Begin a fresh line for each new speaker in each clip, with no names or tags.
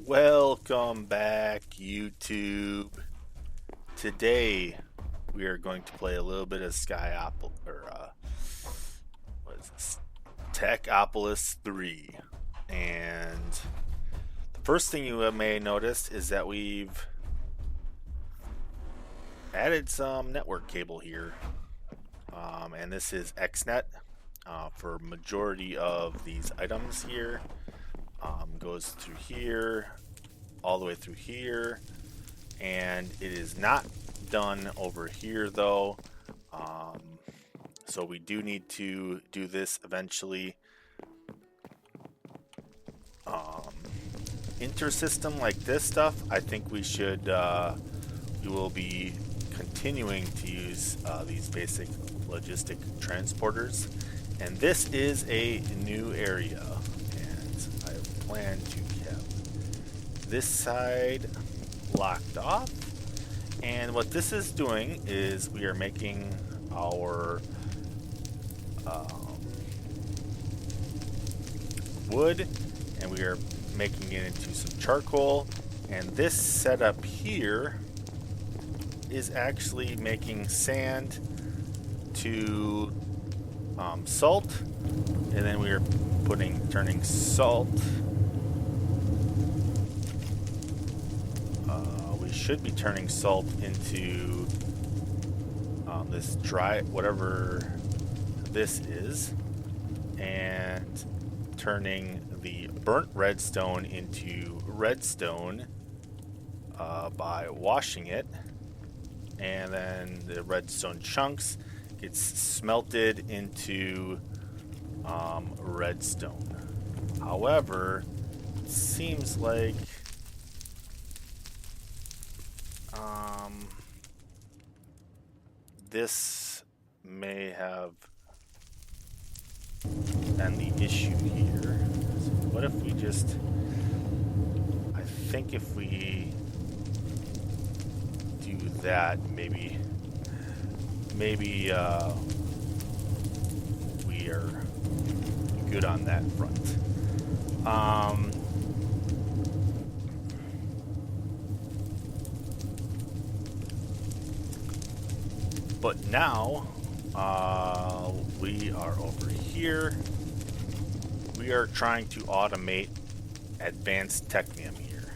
Welcome back, YouTube. Today we are going to play a little bit of what is this? Techopolis 3. And the first thing you may notice is that we've added some network cable here. And this is XNet for majority of these items here. Goes through here, all the way through here, and it is not done over here though. So we do need to do this eventually. Intersystem like this stuff, I think we will be continuing to use these basic logistic transporters, and this is a new area. Plan to keep this side locked off, and what this is doing is we are making our wood, and we are making it into some charcoal, and this setup here is actually making sand to salt, and then we are turning salt. Should be turning salt into this dry, whatever this is, and turning the burnt redstone into redstone by washing it, and then the redstone chunks gets smelted into redstone. However, it seems like this may have been the issue here. So what if we I think if we do that, maybe we are good on that front. But now, we are over here. We are trying to automate advanced technium here.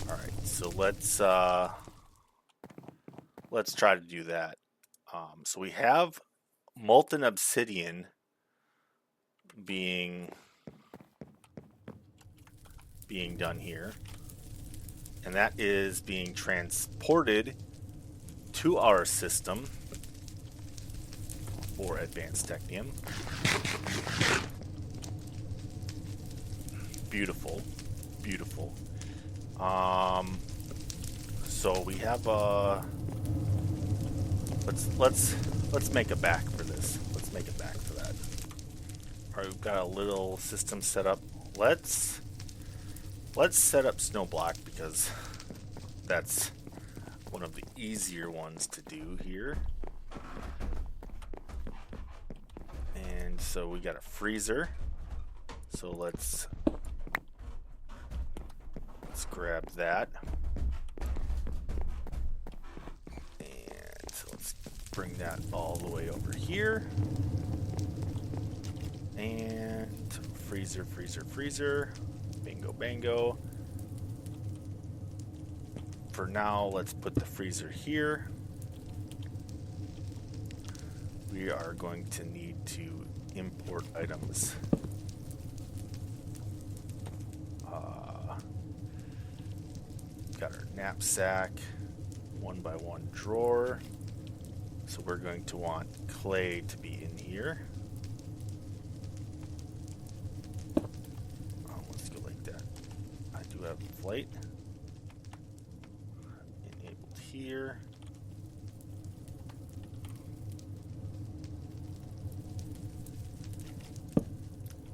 Alright, so let's try to do that. So we have molten obsidian being done here. And that is being transported to our system for advanced technium. Beautiful, beautiful. So we have let's make a back for this. Let's make a back for that. All right, we've got a little system set up. Let's set up snow block, because that's one of the easier ones to do here. And so we got a freezer. So let's grab that. And so let's bring that all the way over here. And freezer, freezer, freezer. Bingo, bango. For now, let's put the freezer here. We are going to need to import items. Got our knapsack, 1x1 drawer. So we're going to want clay to be in here. Let's go like that. I do have flight enabled here.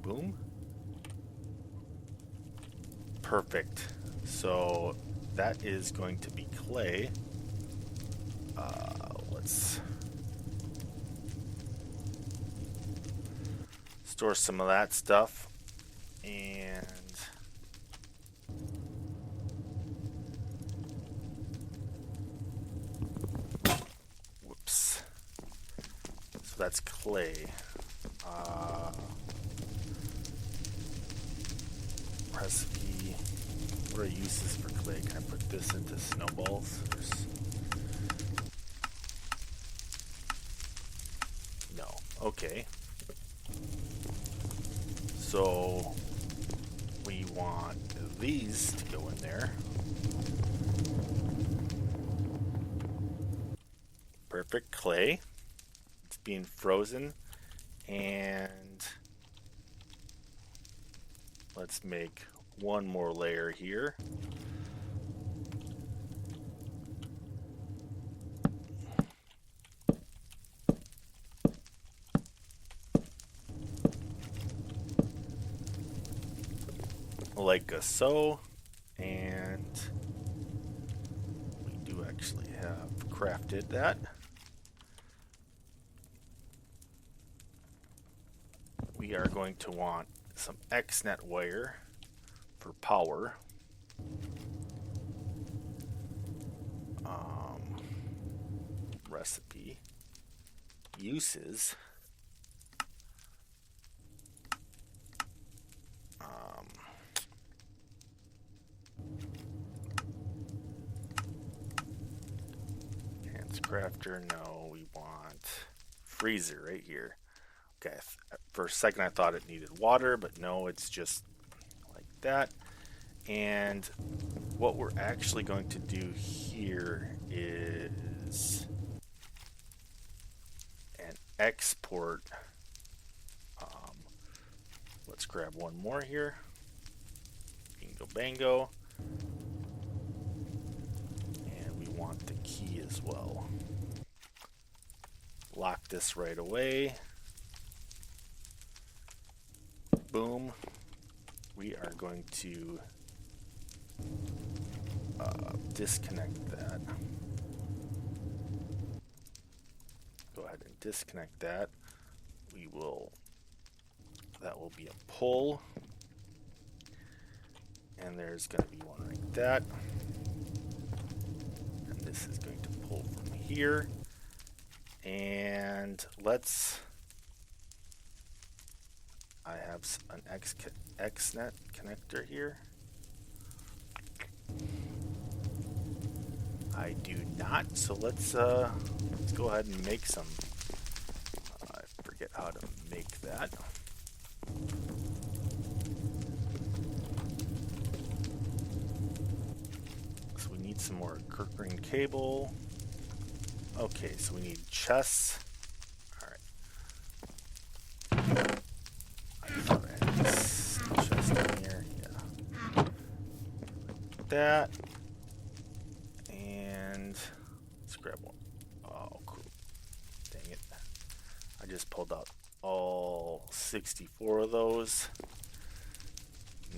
Boom. Perfect. So that is going to be clay. Let's store some of that stuff, and So that's clay. Recipe. What are uses for clay? Can I put this into snowballs? No. Okay. So we want these to go in there. Perfect. Clay. It's being frozen. And let's make one more layer here. Like so. And we do actually have crafted that. We are going to want some XNet wire for power. Recipe. Uses. Hands crafter, no, we want freezer right here. Okay, for a second I thought it needed water, but no, it's just like that. And what we're actually going to do here is an export. Let's grab one more here. Bingo bango. And we want the key as well. Lock this right away. Boom. We are going to disconnect that. Go ahead and disconnect that. That will be a pull. And there's going to be one like that. And this is going to pull from here. And I have an XNet connector here. I do not, so let's go ahead and make some. I forget how to make that. So we need some more Kirkring cable. Okay, so we need chests. All right. I thought I had this chest in here. Yeah. That. And let's grab one. Oh, cool. Dang it. I just pulled out all 64 of those.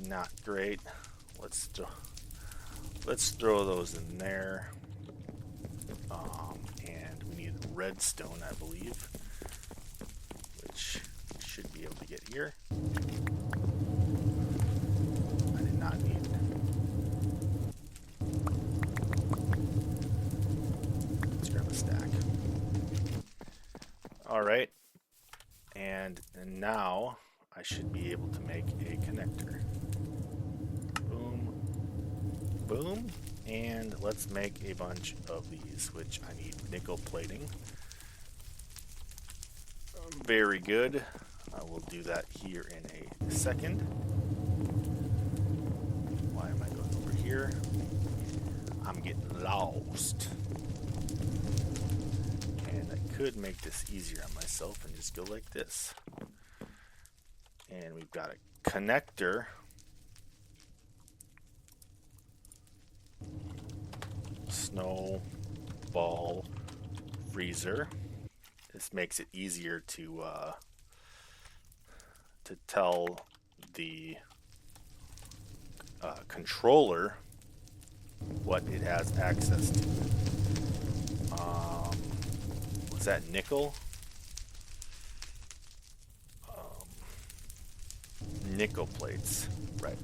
Not great. Let's throw those in there. And we need redstone, I believe, which should be able to get here. I did not need. Let's grab a stack. All right, and now I should be able to make a connector. Boom, boom. And let's make a bunch of these, which I need nickel plating. Very good. I will do that here in a second. Why am I going over here? I'm getting lost. And I could make this easier on myself and just go like this. And we've got a connector. Snowball freezer. This makes it easier to tell the controller what it has access to. Was that nickel? Nickel plates. Right.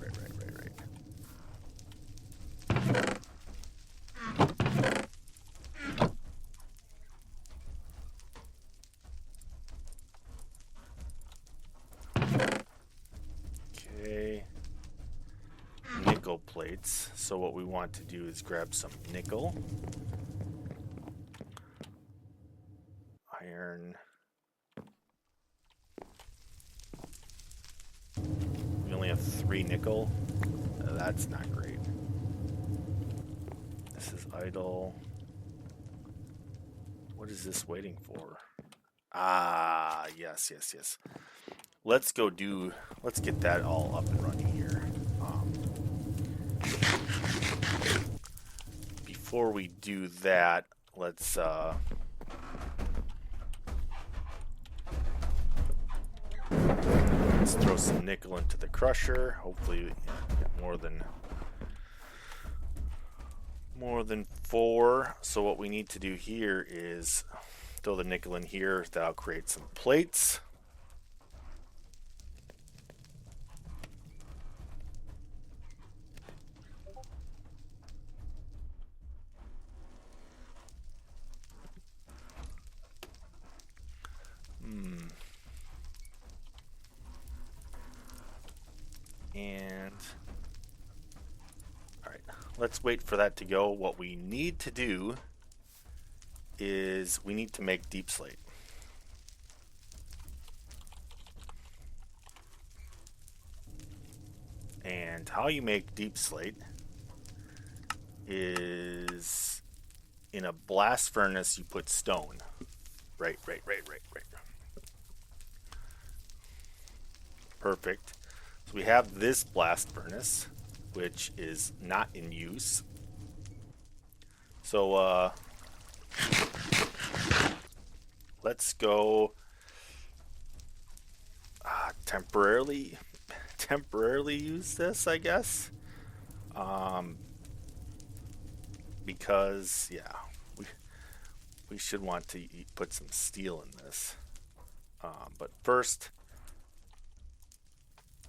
plates. So what we want to do is grab some nickel, iron. We only have 3 nickel. That's not great. This is idle. What is this waiting for? Ah, yes. Let's get that all up and running here. Before we do that, let's throw some nickel into the crusher. Hopefully we get more than 4. So what we need to do here is throw the nickel in here. That'll create some plates. And all right, let's wait for that to go. What we need to do is we need to make deep slate. And how you make deep slate is in a blast furnace you put stone. Right. Perfect. So we have this blast furnace, which is not in use. So let's go temporarily use this, I guess. Because we should want to put some steel in this. But first,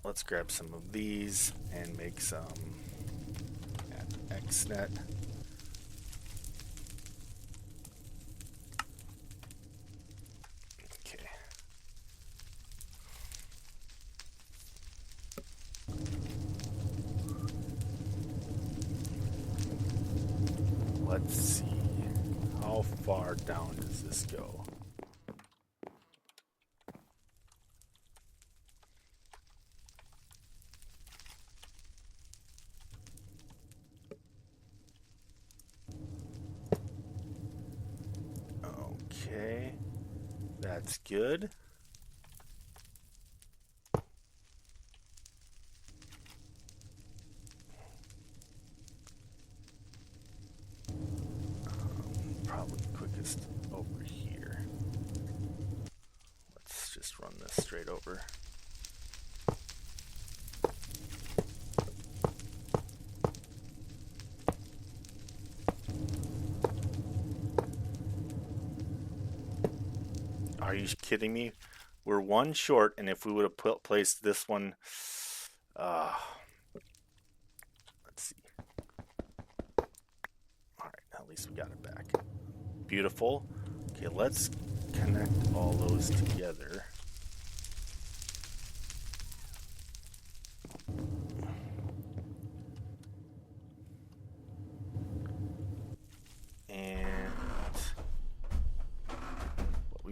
let's grab some of these and make some XNet. Okay. Let's see. How far down does this go? Okay, that's good. Probably quickest over here. Let's just run this straight over. Are you kidding me? We're 1 short, and if we would have placed this one, let's see. All right, at least we got it back. Beautiful. Okay, let's connect all those together.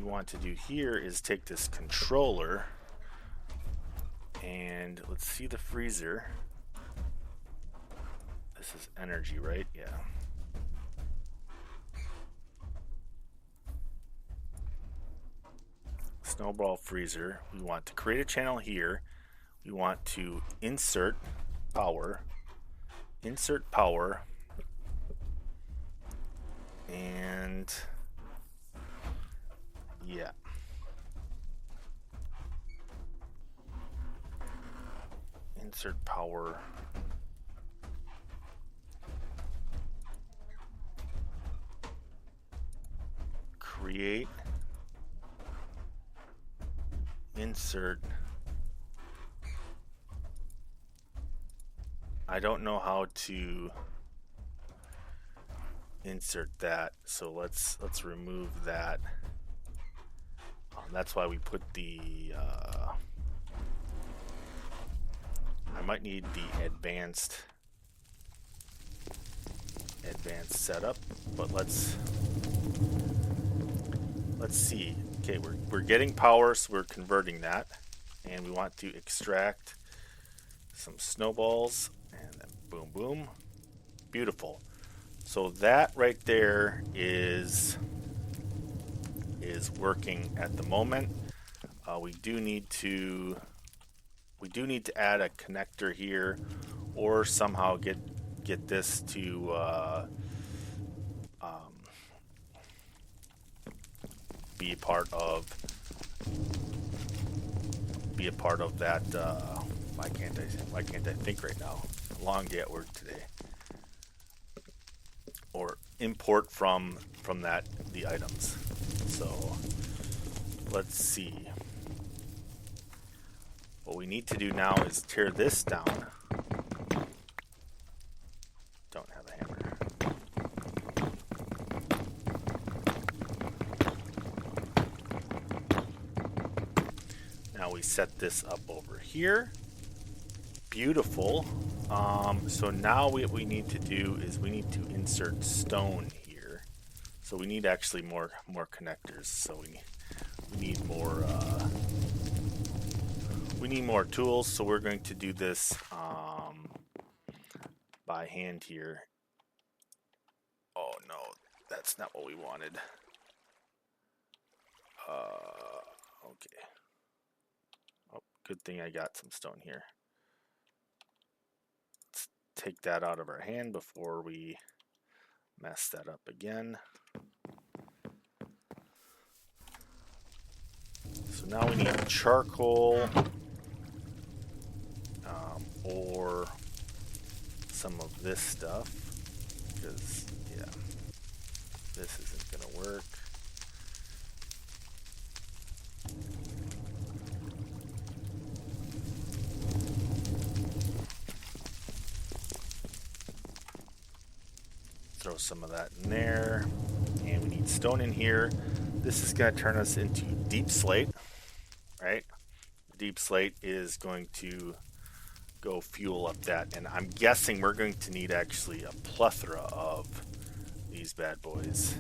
Want to do here is take this controller and let's see the freezer. This is energy, right? Yeah. Snowball freezer. We want to create a channel here. We want to insert power, and yeah. Insert power. Create. Insert. I don't know how to insert that, so let's remove that. That's why we put the I might need the advanced advanced setup, but let's see. Okay, we're getting power, so we're converting that, and we want to extract some snowballs, and then boom, boom, beautiful. So that right there is working at the moment. We do need to add a connector here, or somehow get this to be a part of that. Why can't I think right now? Long day at work today. Or import from that the items. So let's see. What we need to do now is tear this down. Don't have a hammer. Now we set this up over here. Beautiful. So now what we need to do is we need to insert stone here. So we need actually more connectors. So we need more tools. So we're going to do this by hand here. Oh no, that's not what we wanted. Okay. Oh, good thing I got some stone here. Let's take that out of our hand before we mess that up again. So now we need charcoal, or some of this stuff, because yeah, this isn't gonna work. Throw some of that in there, and we need stone in here. This is going to turn us into deep slate, right? Deep slate is going to go fuel up that, and I'm guessing we're going to need actually a plethora of these bad boys,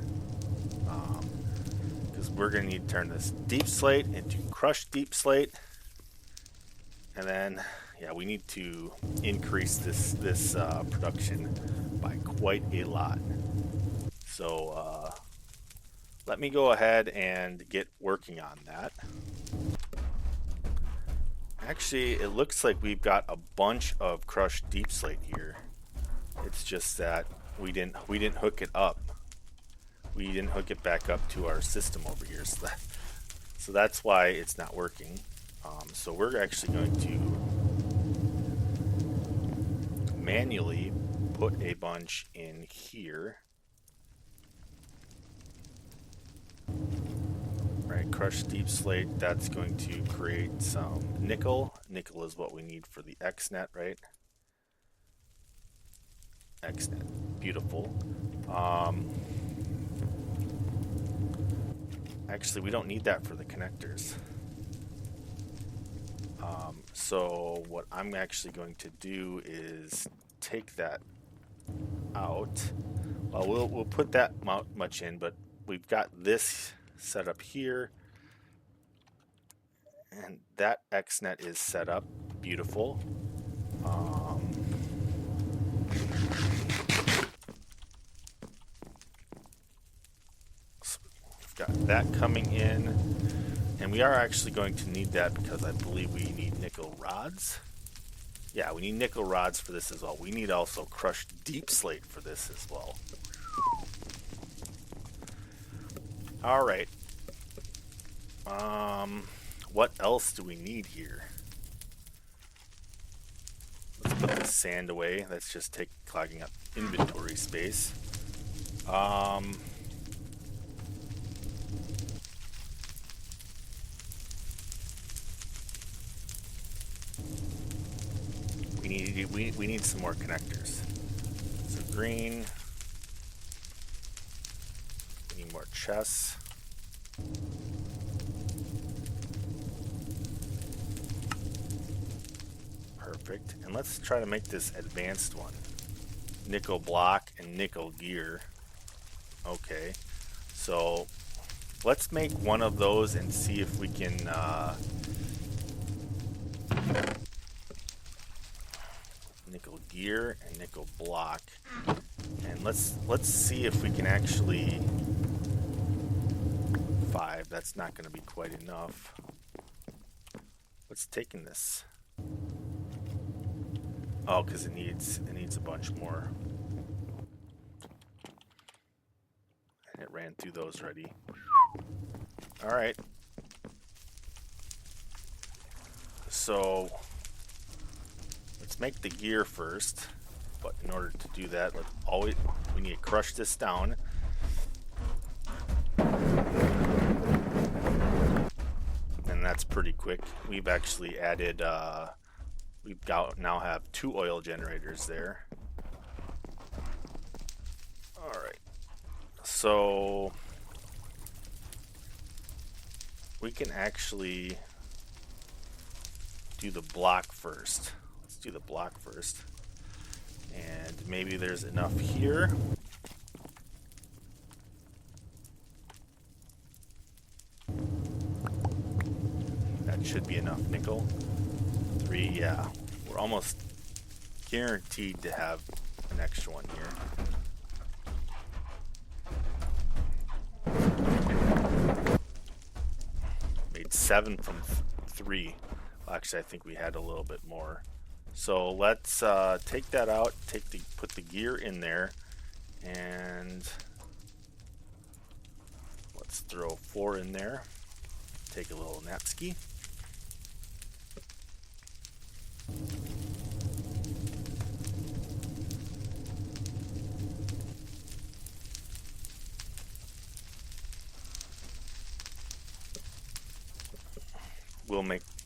because we're going to need to turn this deep slate into crushed deep slate, and then yeah, we need to increase this production by quite a lot. So let me go ahead and get working on that. Actually, it looks like we've got a bunch of crushed deep slate here. It's just that we didn't hook it up. We didn't hook it back up to our system over here, so that's why it's not working. So we're actually going to manually put a bunch in here. Right, crushed deep slate, that's going to create some nickel. Nickel is what we need for the XNet, right? XNet, beautiful. Actually, we don't need that for the connectors. So what I'm actually going to do is take that out. Well, we'll put that much in, but we've got this set up here, and that XNet is set up. Beautiful. So we've got that coming in, and we are actually going to need that because I believe we need nickel rods. Yeah, we need nickel rods for this as well. We need also crushed deep slate for this as well. All right. What else do we need here? Let's put the sand away. That's just clogging up inventory space. We need some more connectors. So green. We need more chests. Perfect. And let's try to make this advanced one. nickel block and nickel gear. Okay, so let's make one of those and see if we can nickel gear and nickel block, and let's see if we can actually 5. That's not going to be quite enough. What's taking this? Oh, because it needs a bunch more. And it ran through those already. All right. So let's make the gear first. But in order to do that, we need to crush this down. And that's pretty quick. We've actually added now have 2 oil generators there. All right. So we can actually do the block first. Let's do the block first. And maybe there's enough here. That should be enough nickel. 3, yeah. We're almost guaranteed to have an extra one here. Made 7 from 3. Well, actually, I think we had a little bit more. So let's take that out. Put the gear in there, and let's throw 4 in there. Take a little napski.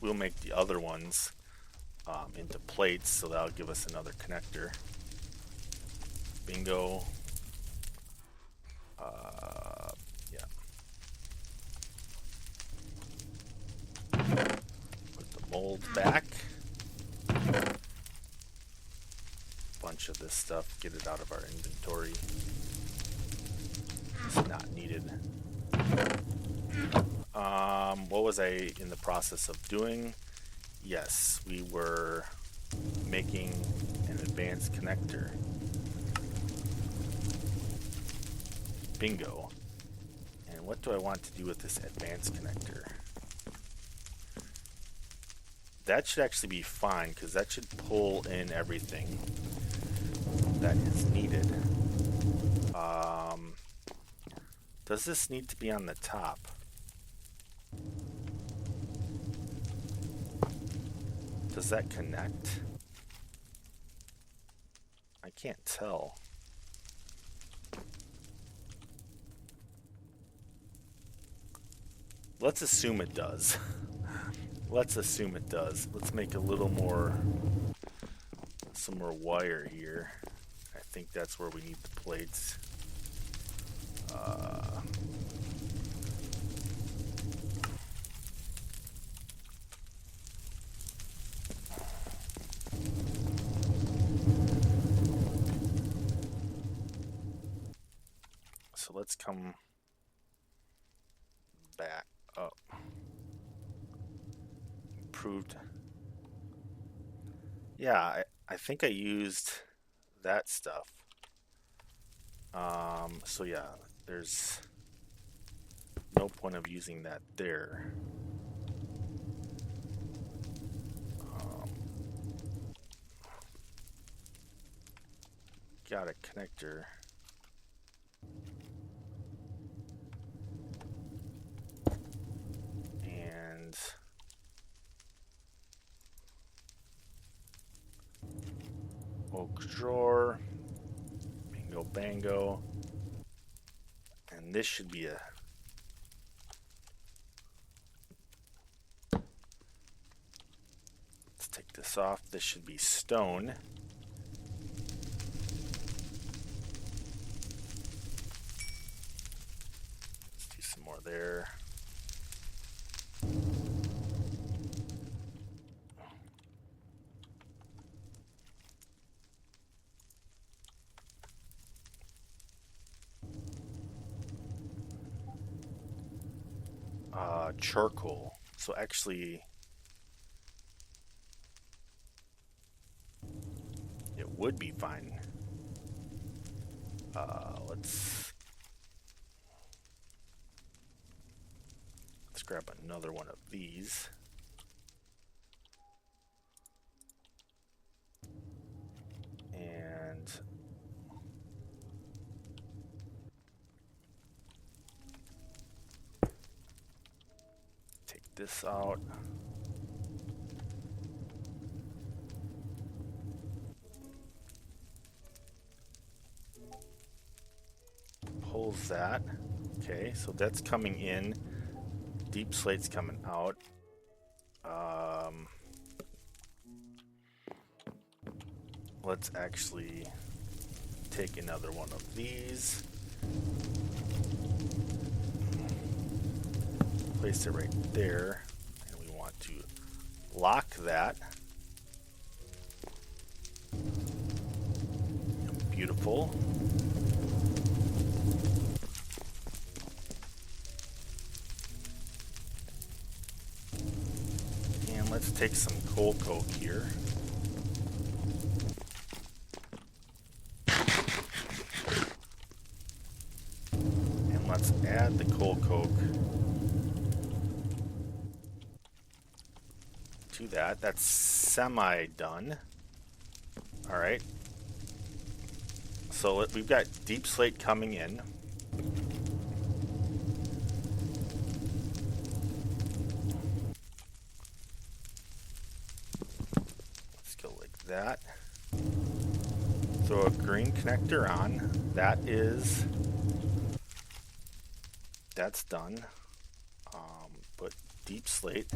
We'll make the other ones into plates, so that'll give us another connector. Bingo. Yeah. Put the mold back. Bunch of this stuff, get it out of our inventory. It's not needed. What was I in the process of doing? Yes, we were making an advanced connector. Bingo. And what do I want to do with this advanced connector? That should actually be fine, because that should pull in everything that is needed. Does this need to be on the top? Does that connect? I can't tell. Let's assume it does. Let's assume it does. Let's make a little more, some more wire here. I think that's where we need the plates. So let's come back up. Improved. Yeah, I think I used that stuff. So yeah, there's no point of using that there. Got a connector. And oak drawer. Bingo bango. And this should be a let's take this off. This should be stone. Let's do some more there. charcoal. So actually, it would be fine. Let's grab another one of these. And take this out. Pulls that. Okay, so that's coming in. Deep slate's coming out. Let's actually take another one of these. Place it right there. And we want to lock that. Beautiful. And let's take some coal coke here. And let's add the coal coke to that. That's semi-done. All right. So we've got deep slate coming in. Let's go like that. Throw a green connector on. That's done. Put deep slate.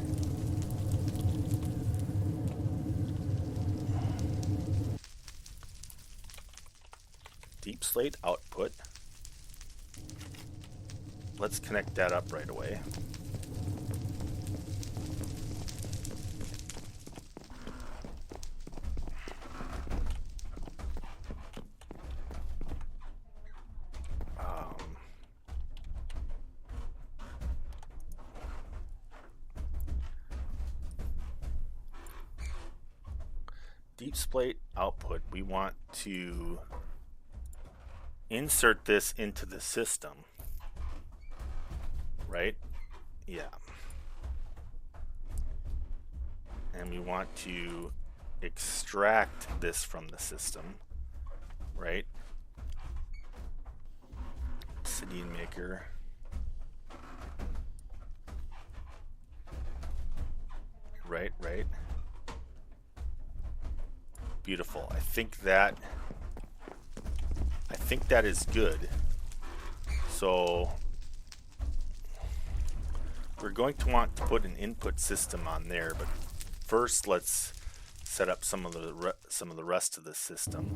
Deep slate output. Let's connect that up right away. Deep slate output, we want to insert this into the system, right? Yeah. And we want to extract this from the system, right? Obsidian maker. Right. Beautiful. I think that is good. So we're going to want to put an input system on there, but first let's set up some of the rest of the system.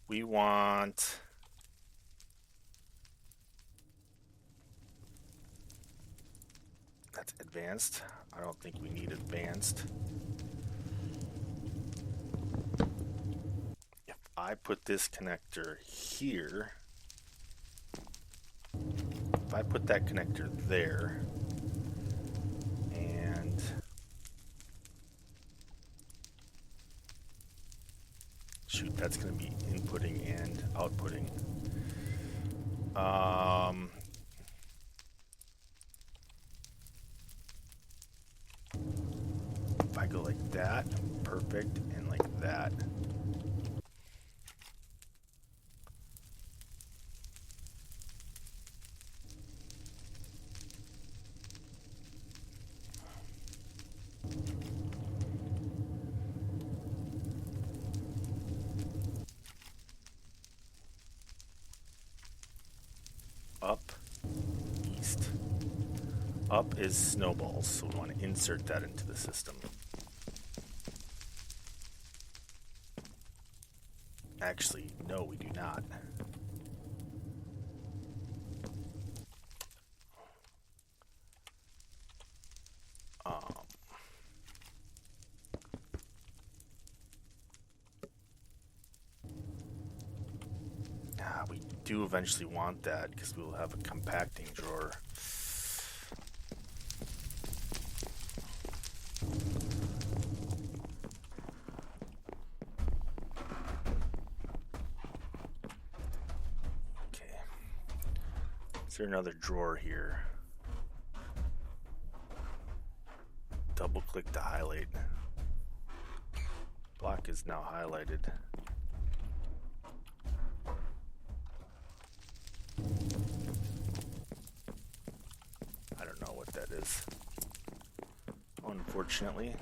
We want that's advanced. I don't think we need advanced. If I put this connector here, if I put that connector there, and shoot, that's going to be inputting and outputting. If I go like that, perfect, and like that. Up, east. Up is snowballs, so we want to insert that into the system. Actually, no, we do not. We do eventually want that because we will have a compacting drawer. Okay. Is there another drawer here? Double click to highlight. Block is now highlighted. I don't know what that is. Unfortunately.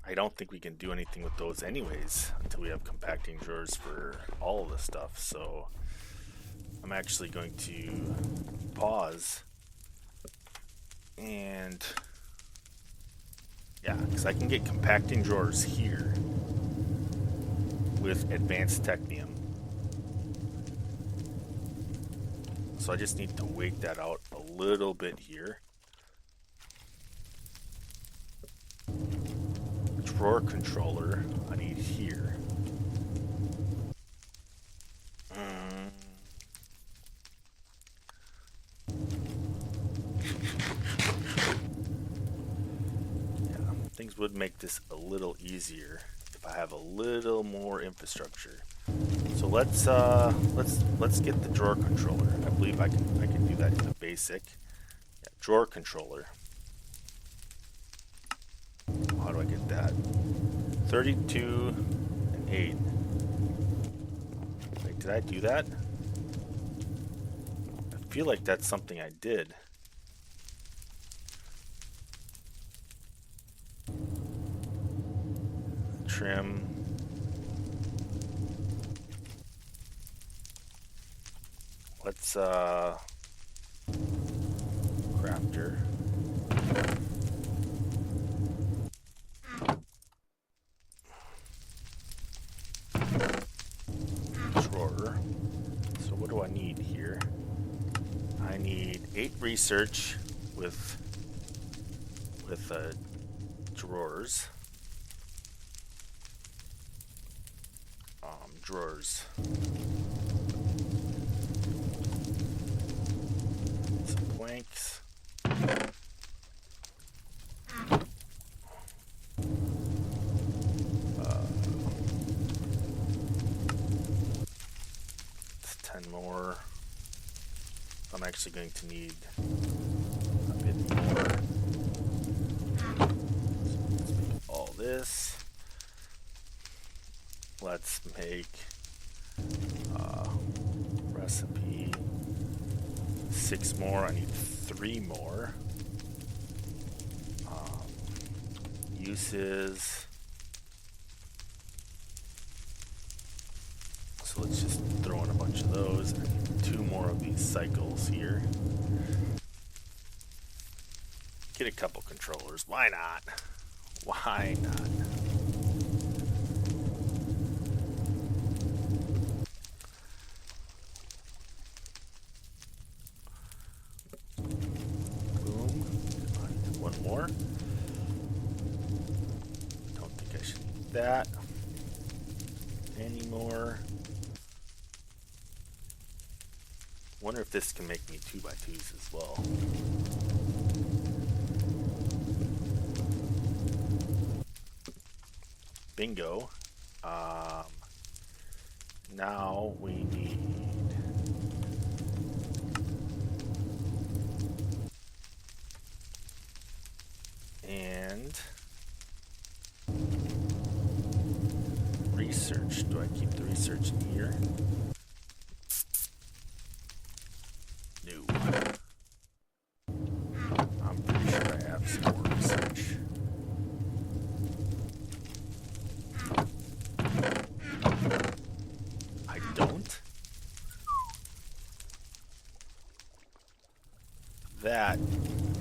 I don't think we can do anything with those anyways until we have compacting drawers for all of the stuff. So I'm actually going to pause and yeah, because I can get compacting drawers here with advanced technium. So I just need to wait that out a little bit here. Drawer controller I need here. Yeah, things would make this a little easier if I have a little more infrastructure. So let's get the drawer controller. I believe I can do that in the basic. Yeah, drawer controller. How do I get that? 32 and 8. Wait, did I do that? I feel like that's something I did. Trim. Let's crafter. Drawer. So what do I need here? I need 8 research with drawers. Drawers. Some planks. It's 10 more. I'm actually going to need a bit more. So let's make all this. Let's make recipe 6 more. I need 3 more. Uses. So let's just throw in a bunch of those. I need 2 more of these cycles here. Get a couple controllers. Why not? Why not? More. Don't think I should need that anymore. Wonder if this can make me 2x2s as well. Bingo. Now we need and research. Do I keep the research in here? No. I'm pretty sure I have some more research. I don't? That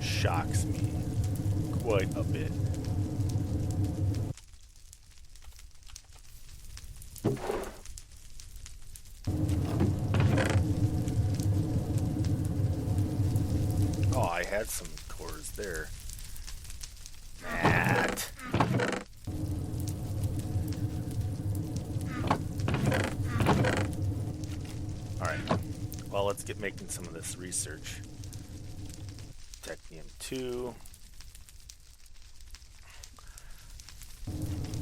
shocks me quite a bit. had some cores there. Matt. Alright. Well, let's get making some of this research. Technium 2.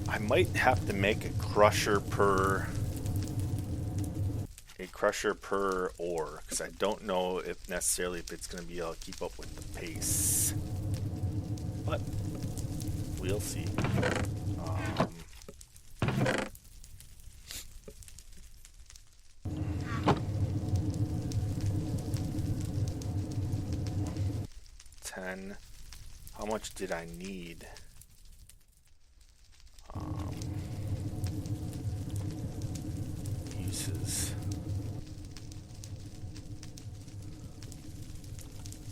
I might have to make a crusher per ore, because I don't know if necessarily if it's going to be able to keep up with the pace. But we'll see. 10. How much did I need? Uses.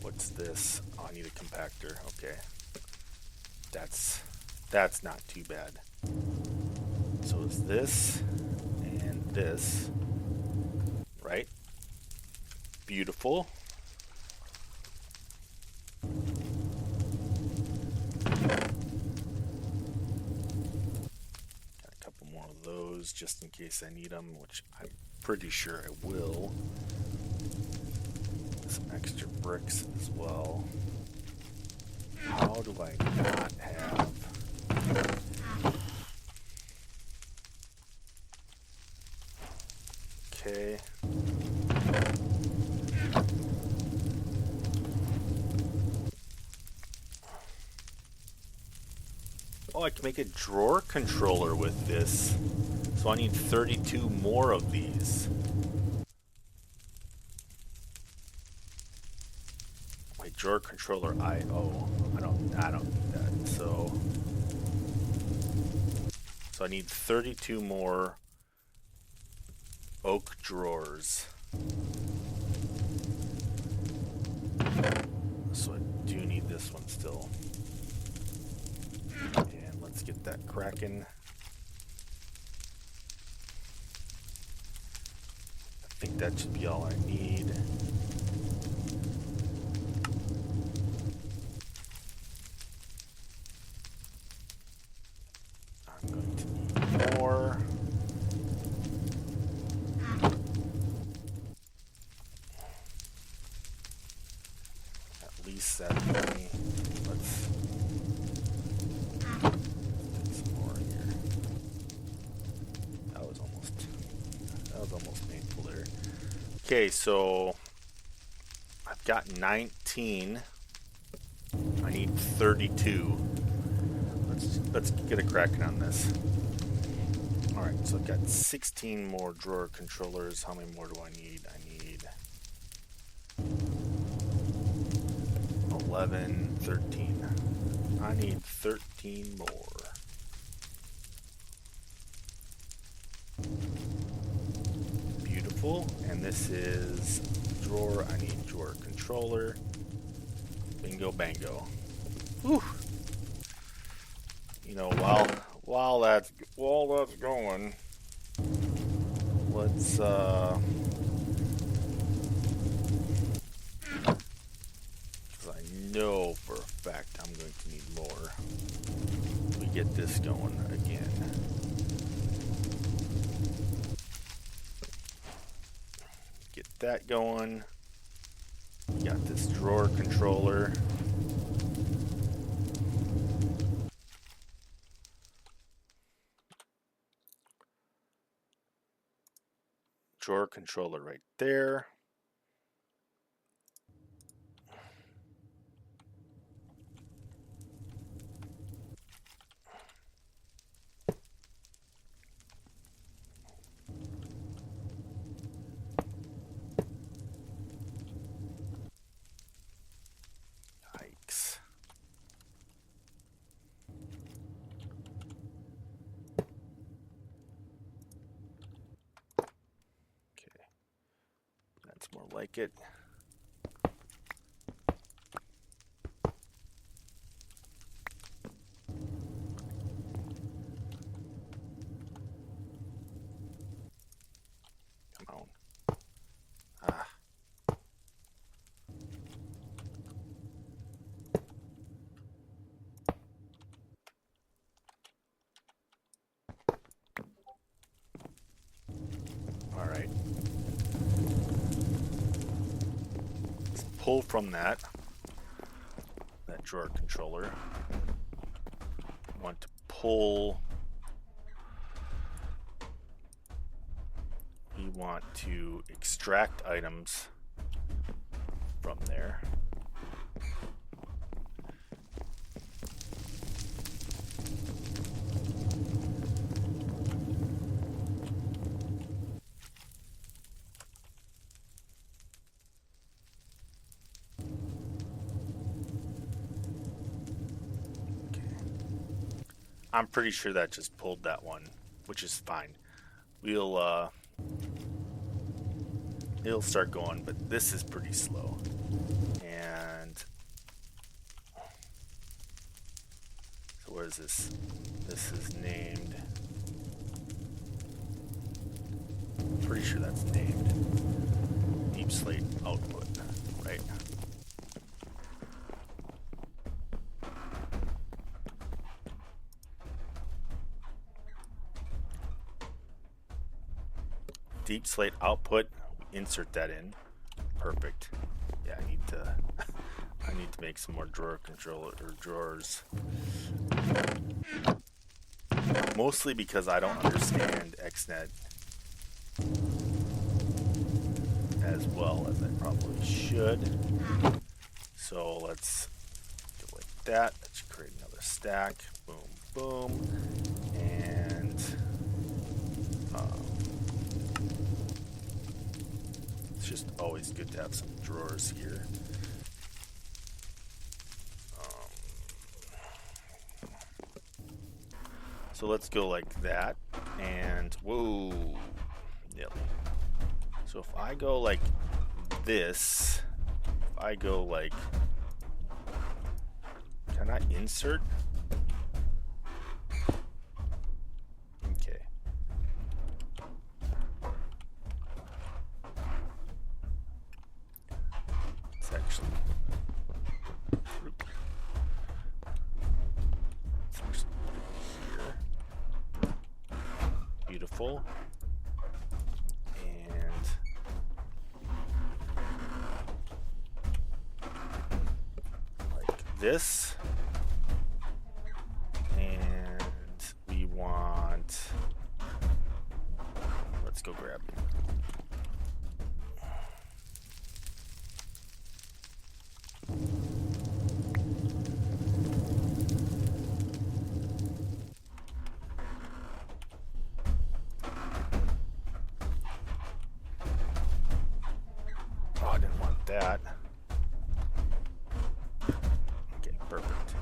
What's this? Oh, I need a compactor. Okay. That's not too bad. So it's this and this, right? Beautiful. Got a couple more of those just in case I need them, which I'm pretty sure I will. Some extra bricks as well. How do I not have? Okay. Oh, I can make a drawer controller with this. So I need 32 more of these. Wait, drawer controller I/O. I don't need that. So I need 32 more oak drawers. So I do need this one still. And let's get that cracking. I think that should be all I need. I'm going to need more. At least that many. Let's take some more here. That was almost painful there. Okay, so I've got 19. I need 32. Let's get a cracking on this. Alright, so I've got 16 more drawer controllers. How many more do I need? I need 11, 13. I need 13 more. Beautiful. And this is drawer. I need drawer controller. Bingo bango. Whew. You know, while that's going, let's because I know for a fact I'm going to need more. We get this going again. Get that going. Got this drawer controller. Drawer controller right there. Yikes. That's more like it. Come on. Ah. pull from that drawer controller. We want to pull. We want to extract items from there. I'm pretty sure that just pulled that one, which is fine. We'll it'll start going, but this is pretty slow. And so what is this? This is named. Pretty sure that's named deep slate output, right? Deep slate output, insert that in. Perfect. Yeah, I need to make some more drawer controller or drawers. Mostly because I don't understand XNet as well as I probably should. So let's do like that. That should create another stack. Boom, boom. And it's just always good to have some drawers here. So let's go like that, and whoa, nearly. So if I go like this, if I go like, can I insert? Okay. It's actually, beautiful. And like this. And we want, let's go grab it. That. Okay, perfect.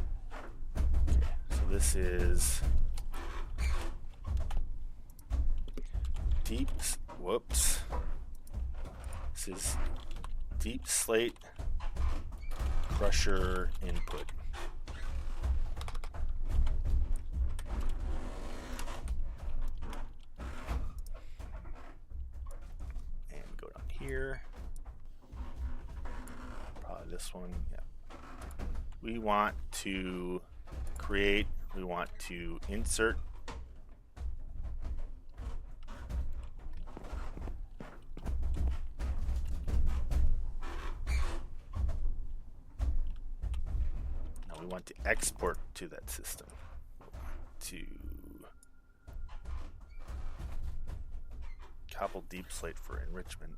Okay, so this is whoops. This is deep slate crusher input. And go down here. This one, yeah. We want to create, we want to insert now we want to export to that system to cobble deep slate for enrichment.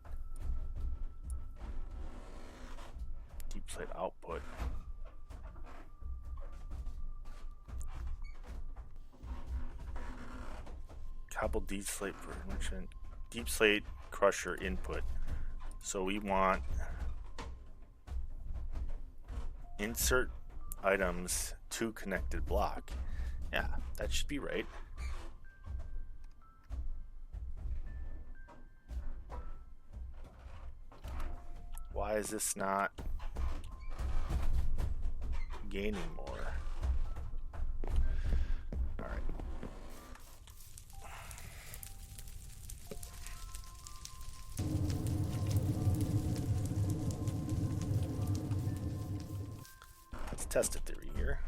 Deep slate output. Cobble deep slate for enrichment. Deep slate crusher input. So we want insert items to connected block. Yeah, that should be right. Why is this not gaining more? All right. Let's test a theory here.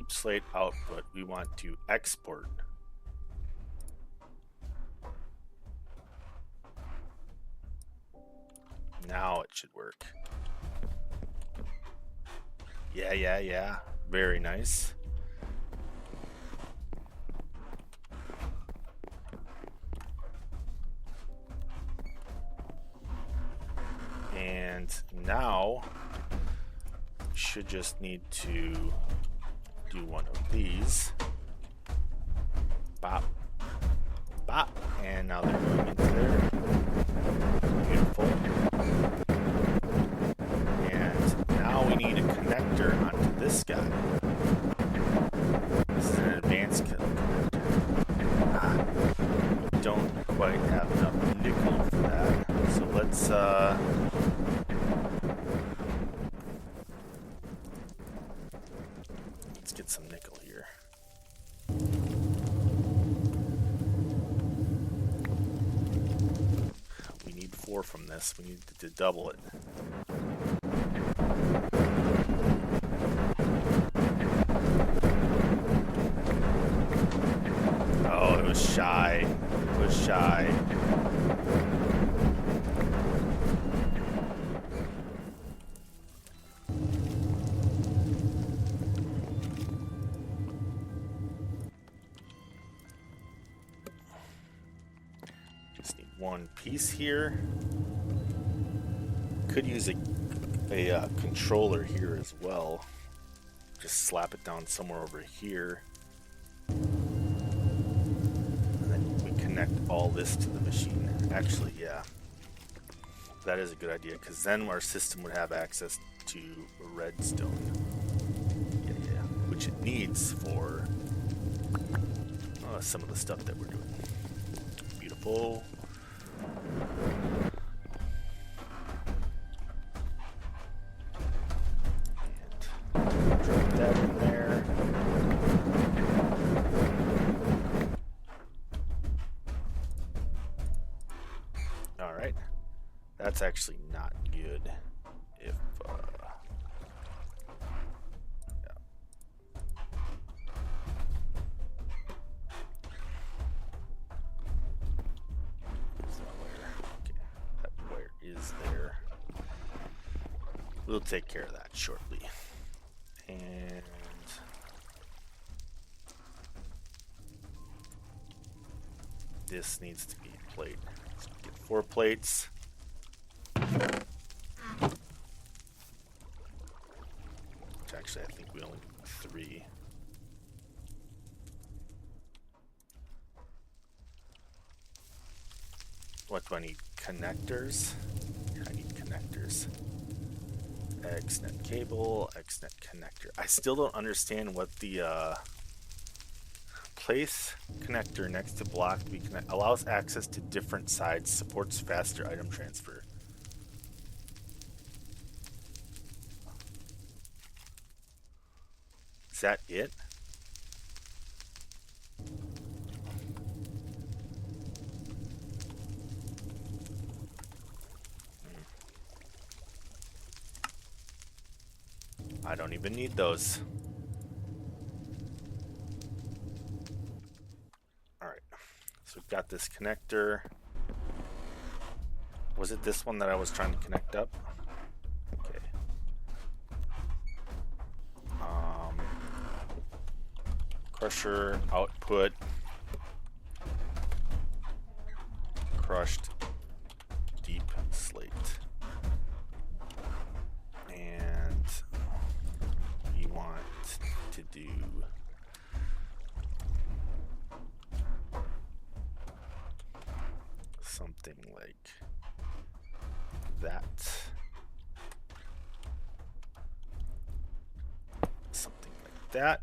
deep slate output. We want to export. Now it should work. Yeah. Very nice. And now should just need to do one of these. Bop, bop, and now they're going into there. Beautiful. And now we need a connector onto this guy. This is an advanced connector. We don't quite have enough nickel for that. So let's get some nickel here. We need 4 from this. We need to double it. Oh, it was shy. It was shy. One piece here. Could use a controller here as well. Just slap it down somewhere over here. And then we connect all this to the machine. Actually, yeah. That is a good idea, because then our system would have access to redstone. Yeah. Which it needs for some of the stuff that we're doing. Beautiful. And drop that in there. All right, that's actually not good. If is there. We'll take care of that shortly. And this needs to be a plate. So we get 4 plates. Which actually I think we only need 3. What do I need? Connectors? I need connectors. XNet cable, XNet connector. I still don't understand what the place connector next to block to be connect allows access to different sides, supports faster item transfer. Is that it? I don't even need those. Alright, so we've got this connector. Was it this one that I was trying to connect up? Okay. Crusher, output, crushed deep slate. And you want to do something like that. Something like that.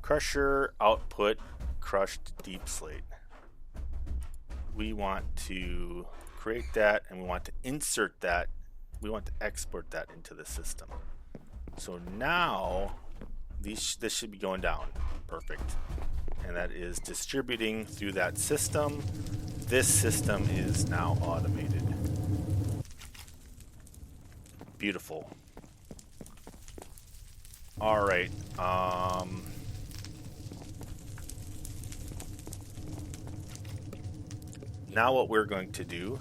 Crusher, output, crushed deep slate. We want to create that, and we want to insert that. We want to export that into the system. So now this should be going down. Perfect. And that is distributing through that system. This system is now automated. Beautiful. All right. Now what we're going to do,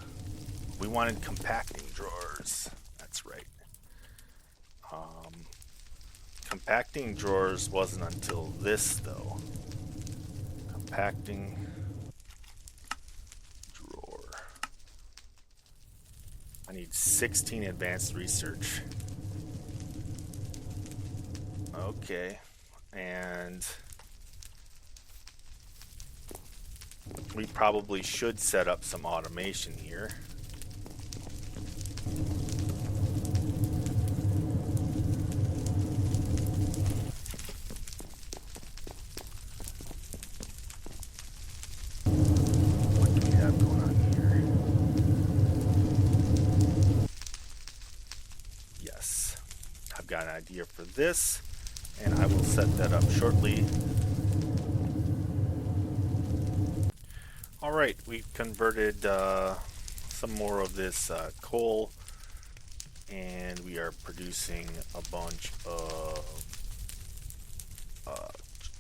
we wanted compacting drawers. That's right. Compacting drawers wasn't until this, though. Compacting drawer. I need 16 advanced research. Okay. And we probably should set up some automation here. What do we have going on here? Yes, I've got an idea for this, and I will set that up shortly. Alright, we've converted some more of this coal, and we are producing a bunch of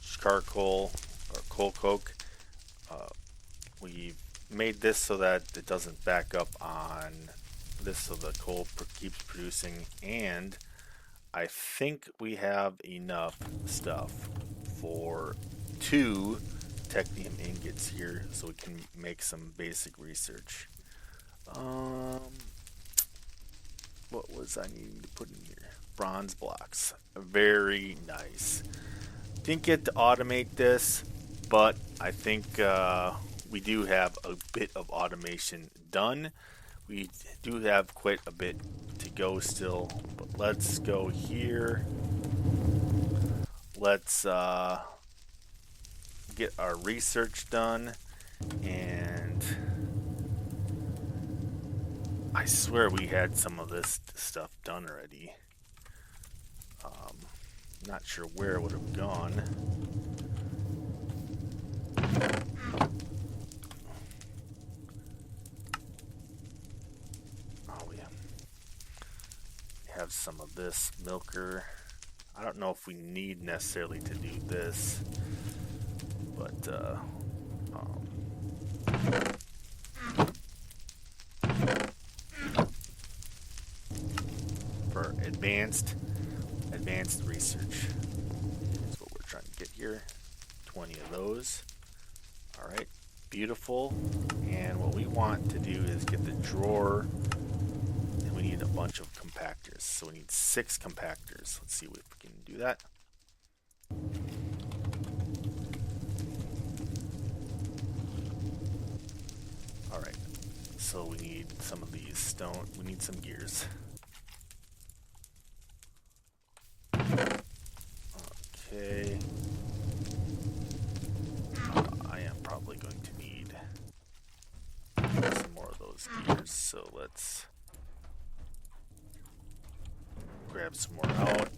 charcoal or coal coke. We've made this so that it doesn't back up on this, so the coal keeps producing, and I think we have enough stuff for 2 technium ingots here, so we can make some basic research. What was I needing to put in here? Bronze blocks. Very nice. Didn't get to automate this, but I think we do have a bit of automation done. We do have quite a bit to go still, but let's go here. Let's get our research done, and I swear we had some of this stuff done already. Not sure where it would have gone. Oh, we have some of this milker. I don't know if we need necessarily to do this, but for advanced research is what we're trying to get here. 20 of those. All right, beautiful. And what we want to do is get the drawer, and we need a bunch of compactors. So we need 6 compactors. Let's see if we can do that. All right, so we need some of these stone. We need some gears. Okay. I am probably going to need some more of those gears, so let's grab some more out.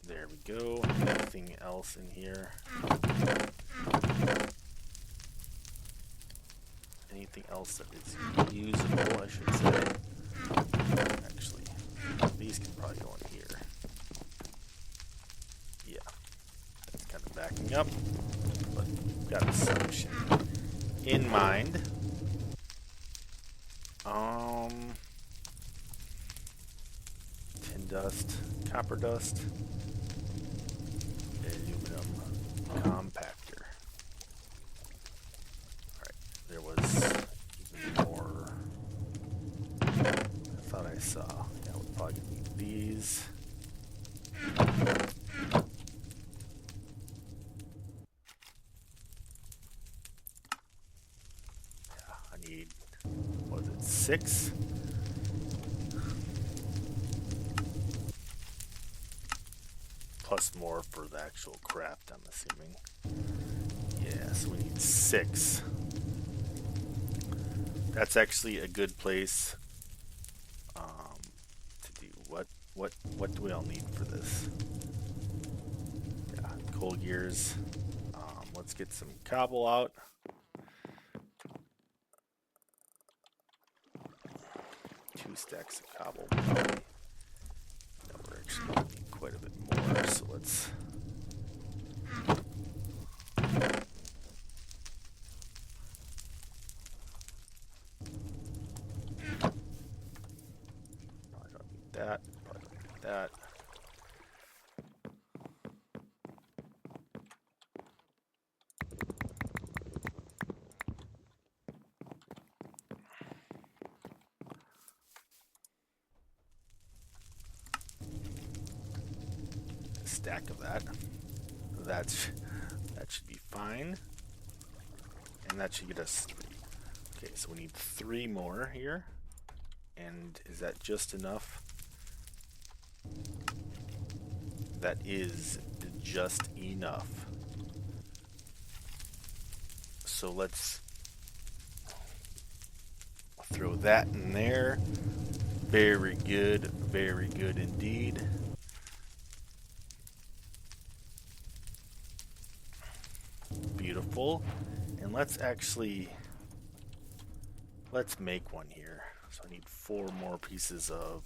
There we go. Anything else in here? Anything else that is usable, I should say. Actually, these can probably go in here. Yeah, that's kind of backing up, but we've got a solution in mind. Tin dust, copper dust, aluminum compactor. Alright, there was even more. I thought I saw. Yeah, we're probably gonna need these. Yeah, I need, what was it, 6? Plus just more for the actual craft, I'm assuming. Yeah, so we need 6. That's actually a good place to do. What do we all need for this? Yeah, coal gears. Let's get some cobble out. 2 stacks of cobble. Probably. No, we're actually going to need quite a bit more, so let's... I don't need that. Probably don't need that. A stack of that. That should be fine. And that should get us 3. Okay, so we need 3 more here. And is that just enough? That is just enough. So let's throw that in there. Very good indeed. Beautiful. And let's make one here. So I need 4 more pieces of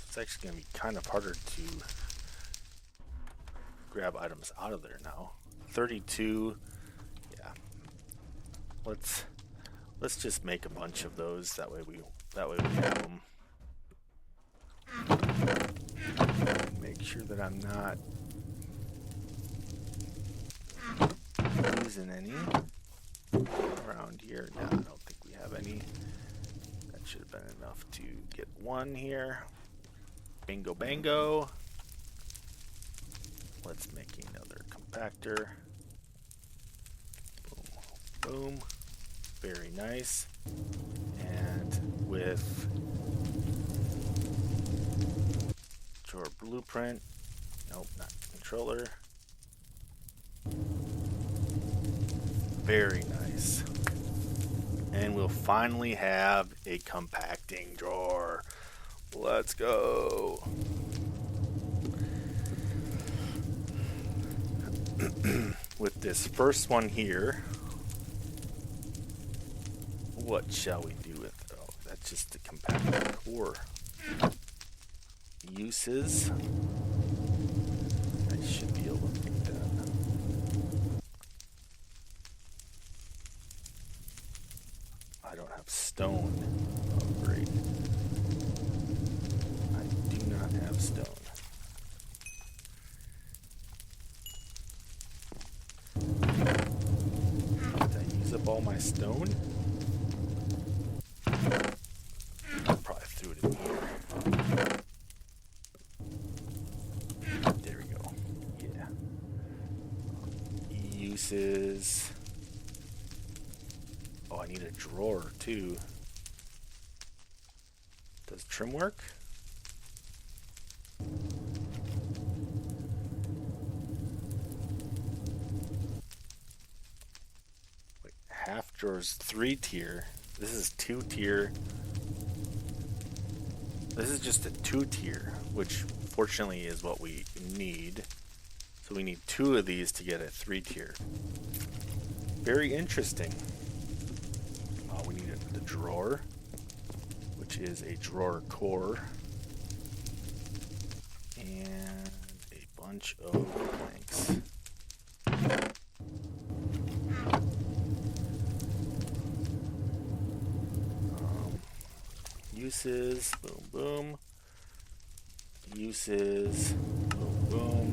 it's actually going to be kind of harder to grab items out of there now. 32. Yeah. Let's just make a bunch of those. That way we have them. Make sure that I'm not losing any around here. No, I don't think we have any. That should have been enough to get 1 here. Bingo bango. Let's make another compactor. Boom, boom. Very nice. And with drawer blueprint. Nope, not controller. Very nice. And we'll finally have a compacting drawer. Let's go. With this first one here, what shall we do with it? Oh, that's just the compactor core. Uses. I should be able to make that. I don't have stone. Oh, great. I do not have stone. Did I use up all my stone? I probably threw it in here. There we go. Yeah. Uses. Oh, I need a drawer too. Does trim work? Wait, half drawers, 3 tier. This is 2 tier. This is just a 2 tier, which fortunately is what we need. So we need 2 of these to get a 3 tier. Very interesting. We need the drawer, which is a drawer core, and a bunch of planks. Uses, boom, boom. Uses, boom, boom.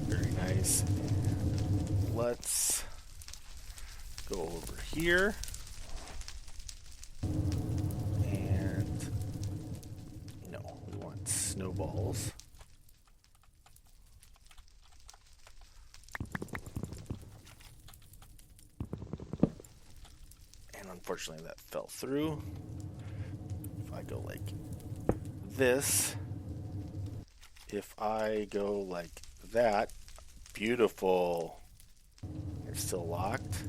Very nice. And let's go over here. And no, we want snowballs. unfortunately that fell through. If I go like this, if I go like that, beautiful. It's still locked.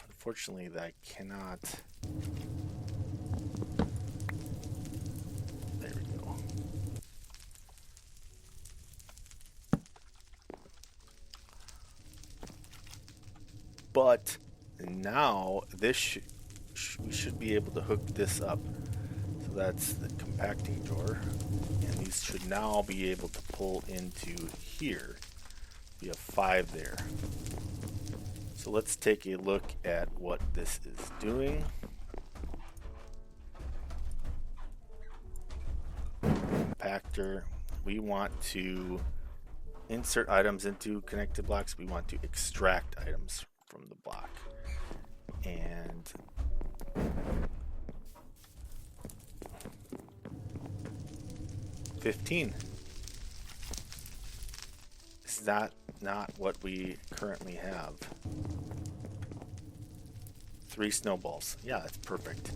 Unfortunately, that cannot. There we go. But now this we should be able to hook this up. So that's the compacting drawer, and these should now be able to pull into here. We have 5 there. So let's take a look at what this is doing. Compactor. We want to insert items into connected blocks. We want to extract items from the block. And $15. Is that not what we currently have? 3 snowballs. Yeah, that's perfect.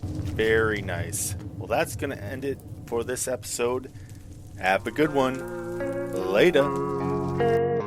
Very nice. Well, that's going to end it for this episode. Have a good one. Later.